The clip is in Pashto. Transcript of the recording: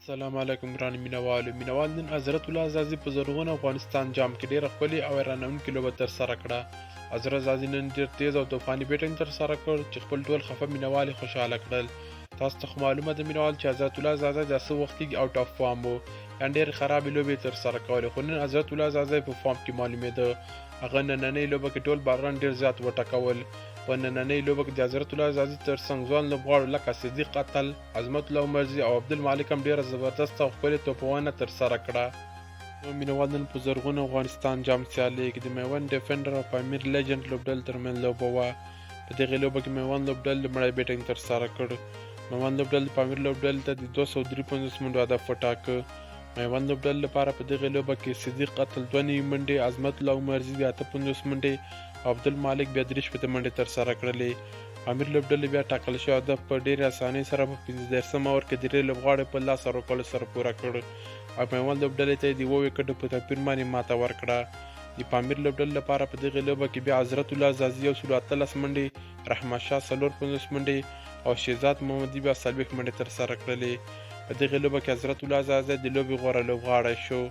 السلام علیکم ګرانو مینوال نن حضرت الله عزازي په زرغون افغانستان جام کې ډېره ښکلې او حیرانوونکې لوبه ترسره کړه. حضرت عزازي نن ډېر تیز او طوفاني بیټنګ ترسره کړ چې خپل ټول خفه مینوال یې خوشحاله کړل. تاسو ته خو معلومه ده مینوال چې حضرت الله عزازي دا څه وخت کېږي آوټ آف فارم و، یعنې ډېرې خرابې لوبې یې ترسره کولې، خو نن حضرت الله عزازي په فارم کې معلومېده. هغه نننۍ لوبه کې ټول بالران ډېر زیات وټکول. په نننۍ لوبه کې د حضرت الله عزازي تر څنګ ځوان لوبغاړو لکه صدیق اتل، عظمت الله عمرزي او عبدالمالک هم ډېره زبردسته او ښکلې توپونه ترسره کړه. نو مینوال نن په زرغون افغانستان جام سیالۍ کې د میوند ډیفنډر او پامیر لیجنډ لوبډلې ترمنځ لوبه وه. په دغې لوبه کې میوند لوبډلې لومړی بیټنګ ترسره کړ. میوند لوبډلې د پامیر لوبډلې ته د 253 منډو هدف وټاکه. میوند لوبډلې لپاره په دغې لوبه کې صدیق اتل 2 نوي منډې، عظمت الله عمرزي بیا 58 منډې او عبدالمالک بیا 63 منډې ترسره کړلې. پامیر لوبډلې بیا ټاکل شوی هدف په ډېرې اسانۍ سره په 15 اوور کې درې لوبغاړو په لاس ورکولو سره پوره کړ او میوند لوبډلې ته یې د 7 وکټو په توپیر باندې ماته ورکړه. د پامیر لوبډلې لپاره په دغې لوبه کې بیا حضرت الله عزازي 113 منډې، رحمت شاه 54 منډې او شهزاد محمدي بیا 40 منډې ترسره کړلې. په دغې لوبه کې حضرت الله عزازي د لوبې غوره لوبغاړی شو.